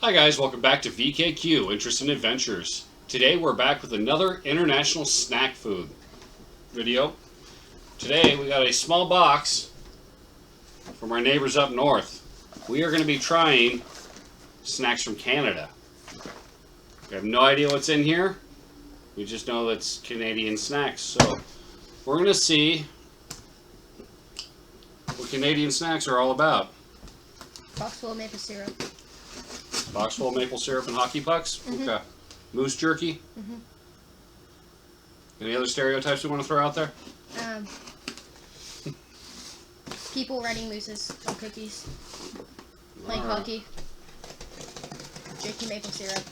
Hi guys, welcome back to VKQ, Interests and Adventures. Today we're back with another international snack food video. Today we got a small box from our neighbors up north. We are going to be trying snacks from Canada. We have no idea what's in here. We just know it's Canadian snacks. So we're going to see what Canadian snacks are all about. Box full of maple syrup. Box full of maple syrup and hockey pucks? Mm-hmm. Okay. Moose jerky? Mm-hmm. Any other stereotypes you want to throw out there? People riding mooses on cookies. Playing All right. hockey. Drinking maple syrup.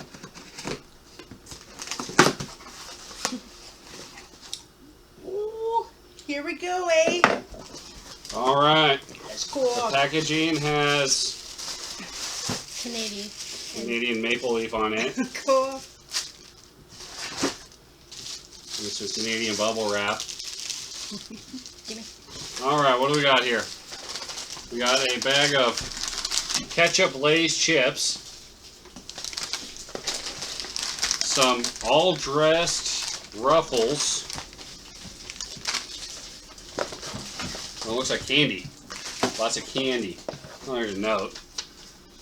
Ooh, here we go, eh? All right. That's cool. The packaging has Canadian. Canadian maple leaf on it. Cool. This is Canadian bubble wrap. Gimme. All right, what do we got here? We got a bag of ketchup Lay's chips. Some all-dressed Ruffles. Oh, it looks like candy. Lots of candy. Oh, there's a note.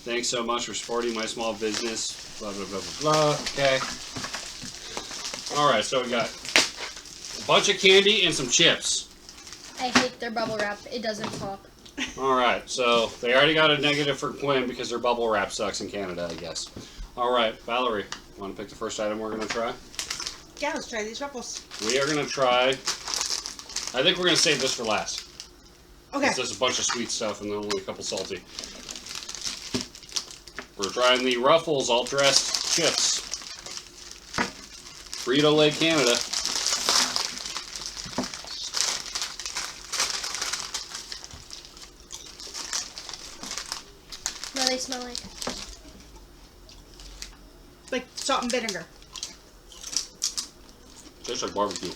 Thanks so much for supporting my small business. Blah, blah, blah, blah, blah. Okay. Alright, so we got a bunch of candy and some chips. I hate their bubble wrap. It doesn't pop. Alright, so they already got a negative for Quinn because their bubble wrap sucks in Canada, I guess. Alright, Valerie, want to pick the first item we're going to try? Yeah, let's try these Ruffles. We are going to try... I think we're going to save this for last. Okay. There's a bunch of sweet stuff and then only a couple salty. We're trying the Ruffles all-dressed chips. Frito-Lay Canada. What do they smell like? Like salt and vinegar. Tastes like barbecue.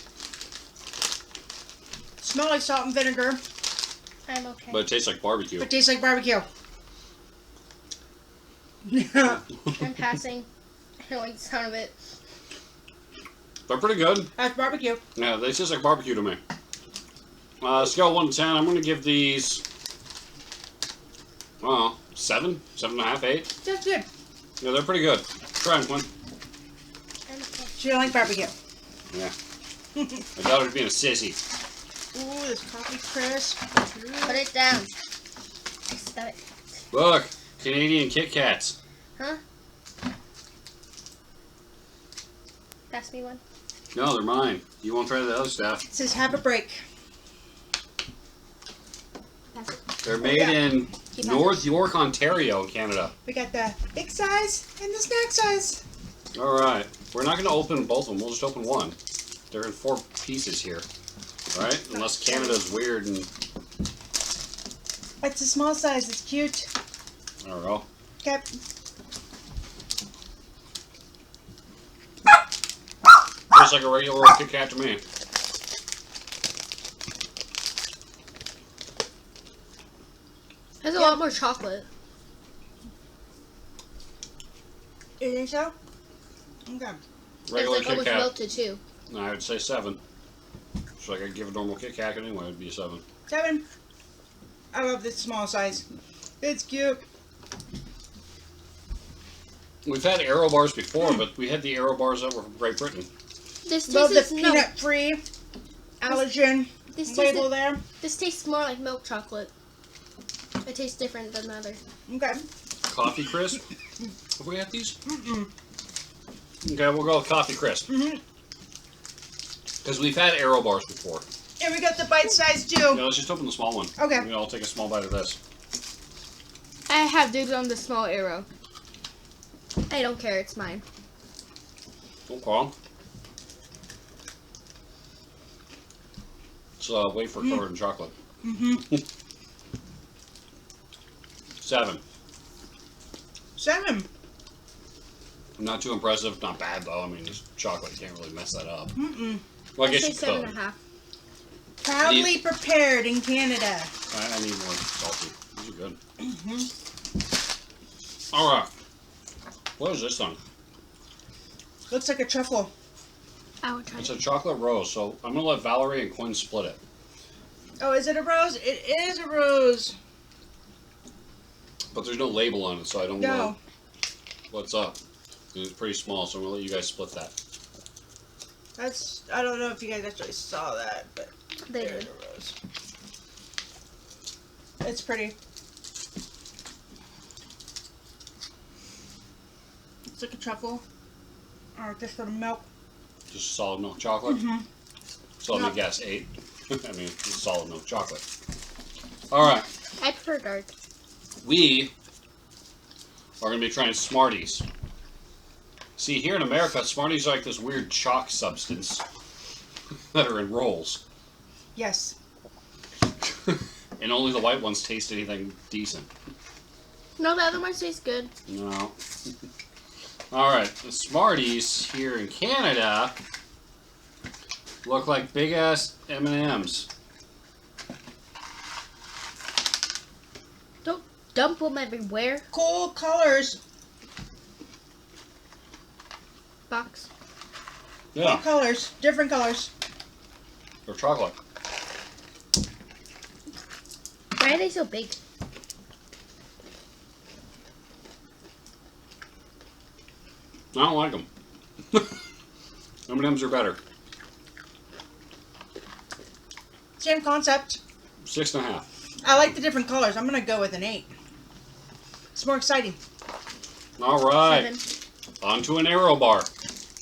Smell like salt and vinegar, I'm okay. But it tastes like barbecue. but tastes like barbecue. I'm passing. I don't like the sound of it. They're pretty good. That's barbecue. Yeah, they taste like barbecue to me. Scale 1 to 10, I'm going to give these... I don't know, 7? 7.5, 8? That's good. Yeah, they're pretty good. Try them, Quinn. I'm okay. She don't like barbecue. Yeah. I thought it was being a sissy. Ooh, this coffee crisp. Put it down. Stop it. Look, Canadian Kit Kats. Huh? Pass me one. No, they're mine. You won't try the other stuff. It says have a break. Pass it. They're made Yeah. in Keep North York, Ontario, Canada. We got the big size and the snack size. Alright, we're not going to open both of them. We'll just open one. They're in 4 pieces here. Alright? Unless Canada's weird and... It's a small size. It's cute. I don't know. Okay. Tastes like a regular old Kit Kat to me. There's a lot more chocolate. You think so? Okay. It's Regular like Kit almost Kat. melted too. No, I would say 7. So I could give a normal Kit Kat anyway, it'd be a 7. 7. I love this small size. It's cute. We've had Aero bars before, but we had the Aero bars that were from Great Britain. This Love the tastes peanut-free allergen This label tastes. there. This tastes more like milk chocolate. It tastes different than the other. Okay. Coffee Crisp. Have we had these? Mm-mm. Okay, we'll go with Coffee Crisp. Mm-hmm. Because we've had Aero bars before. And we got the bite size too. Yeah, let's just open the small one. Okay. Maybe I'll take a small bite of this. I have dibs on the small arrow. I don't care. It's mine. Okay. It's wafer covered in chocolate. Mm-hmm. 7. 7. Not too impressive. Not bad though. I mean, it's chocolate. You can't really mess that up. Mm-mm. Well, I I guess say you could. 7.5. Proudly prepared in Canada. I need more salty. These are good. Mm-hmm. All right. What is this one? Looks like a truffle. I will try It's it. a chocolate rose, so I'm gonna let Valerie and Quinn split it. Oh, is it a rose? It is a rose. But there's no label on it, so I don't No. know what's up. And it's pretty small, so I'm gonna let you guys split that. That's. I don't know if you guys actually saw that, but They there's did. a rose. It's pretty. It's like a truffle. Or just for the milk. Just solid milk chocolate. Mm-hmm. So let me Yep. guess, 8. I mean, it's solid milk chocolate. All right, I prefer dark. we are gonna be trying Smarties. See, here in America, Smarties are like this weird chalk substance that are in rolls, Yes. and only the white ones taste anything decent. No, the other ones taste good. No. All right, the Smarties here in Canada look like big ass M&Ms. Don't dump them everywhere. Cool colors. Box. Cool Yeah, colors. Different colors. they're chocolate. Why are they so big? I don't like them. M&Ms are better. Same concept. 6.5. I like the different colors. I'm gonna go with an 8. It's more exciting. All right, 7. on to an Aero bar.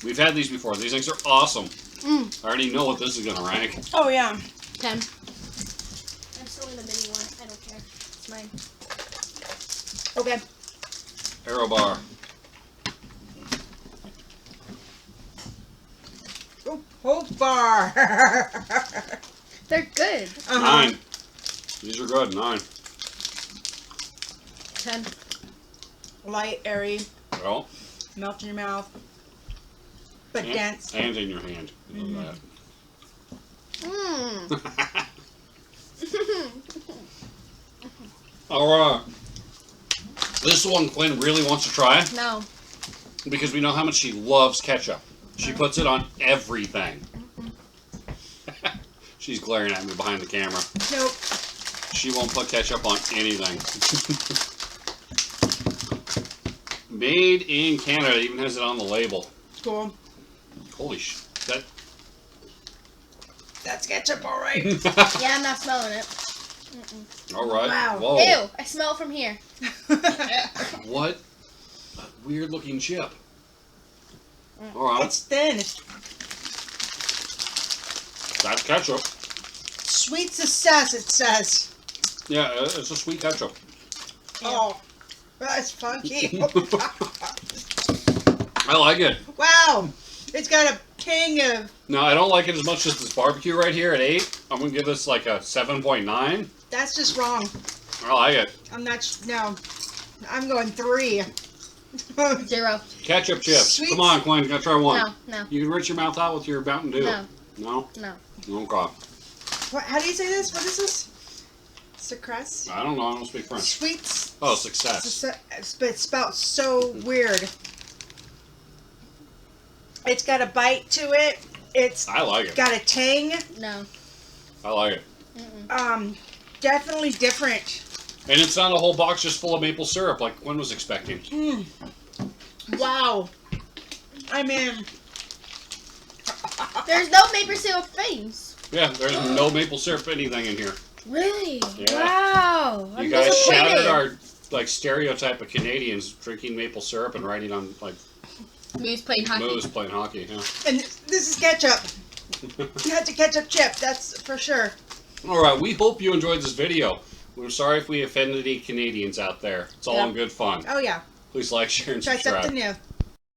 We've had these before. These things are awesome. Mm. I already know what this is gonna rank. Oh yeah. 10. I'm still in the mini one. I don't care. It's mine. Okay. Aero bar. Oh, whole bar. They're good. 9. These are good. 9. 10. Light, airy, Well, melt in your mouth, but dense. and in your hand. You know Mmm. that. All right. This one Quinn really wants to try No. because we know how much she loves ketchup. She puts it on everything. She's glaring at me behind the camera. Nope. She won't put ketchup on anything. Made in Canada, it even has it on the label. Cool. Holy sh! That. That's ketchup, all right. Yeah, I'm not smelling it. All right. Wow. Whoa. Ew, I smell it from here. What a weird looking chip. All right. It's thin. That's ketchup. Sweet success, it says. Yeah, it's a sweet ketchup. Oh, that's funky. I like it. Wow. It's got a king of. Now, I don't like it as much as this barbecue right here at 8. I'm going to give this like a 7.9. That's just wrong. I like it. I'm not. No. I'm going 3. 0. Ketchup chips. Sweet- Come on, Quinn. Gotta try one. No, no, You can rinse your mouth out with your Mountain Dew. no, No? no. Okay. What, how do you say this? What is this? Success? I don't know. I don't speak French. Sweet. Oh, success. But it's spelled so weird. It's got a bite to it. It's I like it. got a tang. No. I like it. Definitely different. And it's not a whole box just full of maple syrup like Quinn was expecting. Wow. I'm in. There's no maple syrup things. Yeah, there's no maple syrup anything in here. Really? Yeah. Wow. You I'm guys disappointed. shattered our like stereotype of Canadians drinking maple syrup and writing on like Moose playing hockey. moose playing hockey. Yeah. And this is ketchup. That's a ketchup chip. That's for sure. All right, we hope you enjoyed this video. We're sorry if we offended any Canadians out there. It's all Yeah. in good fun. Oh yeah. Please like, share, and Try subscribe. something new.